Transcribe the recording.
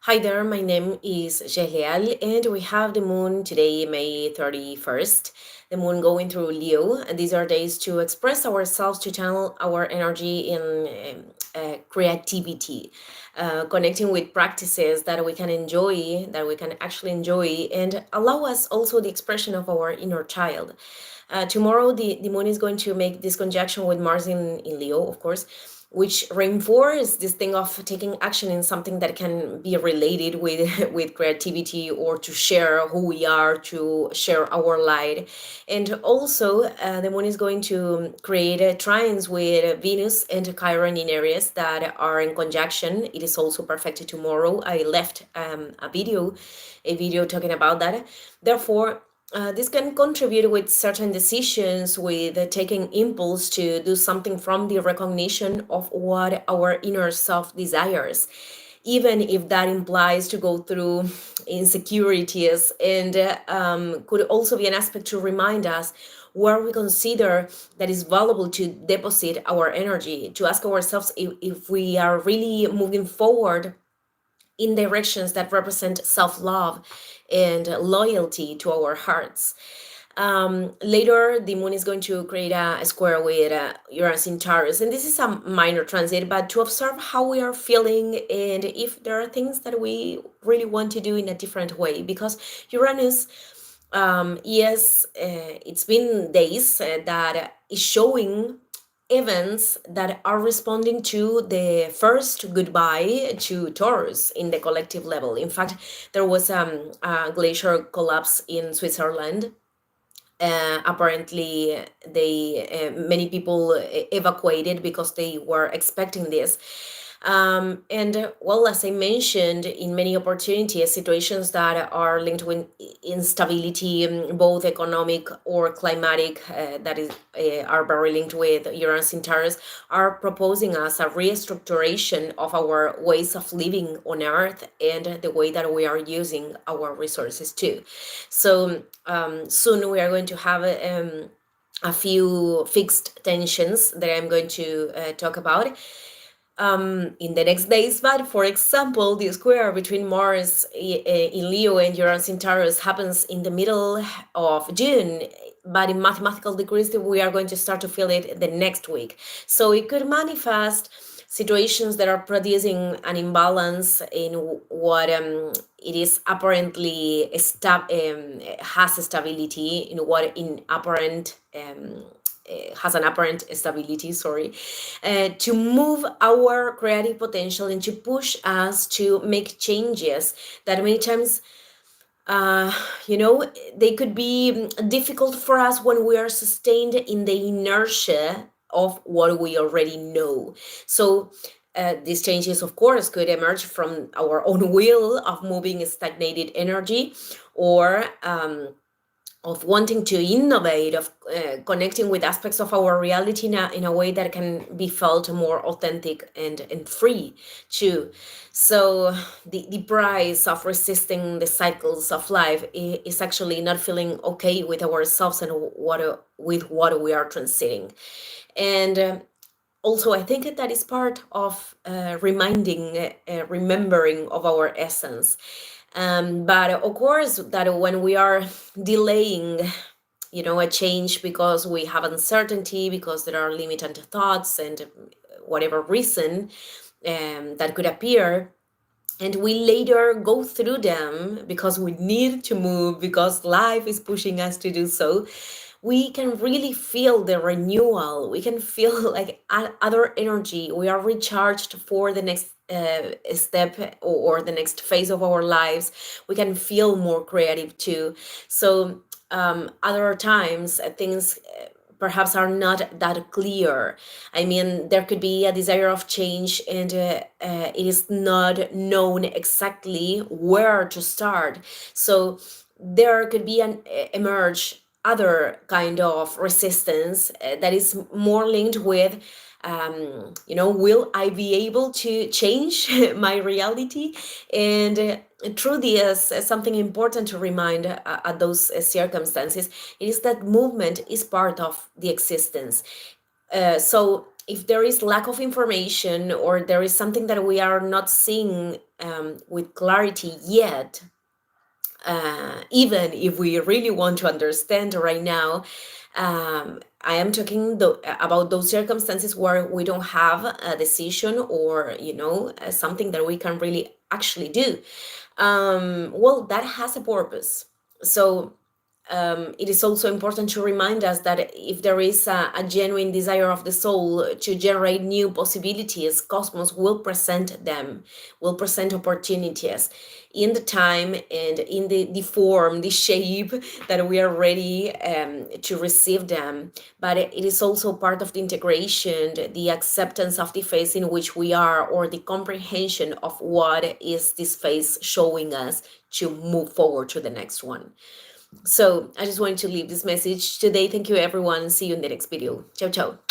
Hi there, my name is Jelial, and we have the moon today, May 31st. The moon going through Leo, and these are days to express ourselves, to channel our energy in creativity, connecting with practices that we can enjoy, that we can actually enjoy, and allow us also the expression of our inner child. Tomorrow, the moon is going to make this conjunction with Mars in Leo, of course, which reinforce this thing of taking action in something that can be related with with creativity, or to share who we are, to share our light. And also the moon is going to create trines with Venus and Chiron in areas that are in conjunction. It is also perfect tomorrow. I left a video talking about that. Therefore, this can contribute with certain decisions, with taking impulse to do something from the recognition of what our inner self desires, even if that implies to go through insecurities. And could also be an aspect to remind us where we consider that is valuable to deposit our energy, to ask ourselves if we are really moving forward in directions that represent self-love and loyalty to our hearts. Later, the moon is going to create a square with Uranus in Taurus, and this is a minor transit, but to observe how we are feeling and if there are things that we really want to do in a different way. Because Uranus, yes, it's been days that is showing events that are responding to the first goodbye to Taurus in the collective level. In fact, there was a glacier collapse in Switzerland. Apparently, many people evacuated because they were expecting this. And well, as I mentioned, in many opportunities, situations that are linked with instability, both economic or climatic, are very linked with Uranus in Taurus, are proposing us a restructuration of our ways of living on Earth and the way that we are using our resources too. So soon we are going to have a few fixed tensions that I'm going to talk about in the next days. But for example, the square between Mars in Leo and Uranus in Taurus happens in the middle of June. But in mathematical degrees, we are going to start to feel it the next week. So it could manifest situations that are producing an imbalance in what it is apparently has stability, in what in apparent has an apparent stability, sorry, to move our creative potential and to push us to make changes that many times, uh, you know, they could be difficult for us when we are sustained in the inertia of what we already know. So these changes, of course, could emerge from our own will of moving stagnated energy, or of wanting to innovate, of connecting with aspects of our reality in a way that can be felt more authentic and free too. So the price of resisting the cycles of life is actually not feeling okay with ourselves and with what we are transiting. And also, I think that is part of remembering of our essence. But of course, that when we are delaying, a change because we have uncertainty, because there are limited thoughts and whatever reason that could appear, and we later go through them because we need to move, because life is pushing us to do so, we can really feel the renewal. We can feel like other energy. We are recharged for the next step, or the next phase of our lives. We can feel more creative too. So other times things perhaps are not that clear. I mean, there could be a desire of change, and it is not known exactly where to start. So there could be an emerge other kind of resistance that is more linked with, will I be able to change my reality? And through this, something important to remind at those circumstances, it is that movement is part of the existence. So if there is lack of information, or there is something that we are not seeing with clarity yet, even if we really want to understand right now, I am talking about those circumstances where we don't have a decision, or something that we can really actually do. Well, that has a purpose. So it is also important to remind us that if there is a genuine desire of the soul to generate new possibilities, cosmos will present them, will present opportunities in the time and in the form, the shape that we are ready to receive them. But it is also part of the integration, the acceptance of the phase in which we are, or the comprehension of what is this phase showing us to move forward to the next one. So I just wanted to leave this message today. Thank you, everyone. See you in the next video. Ciao, ciao.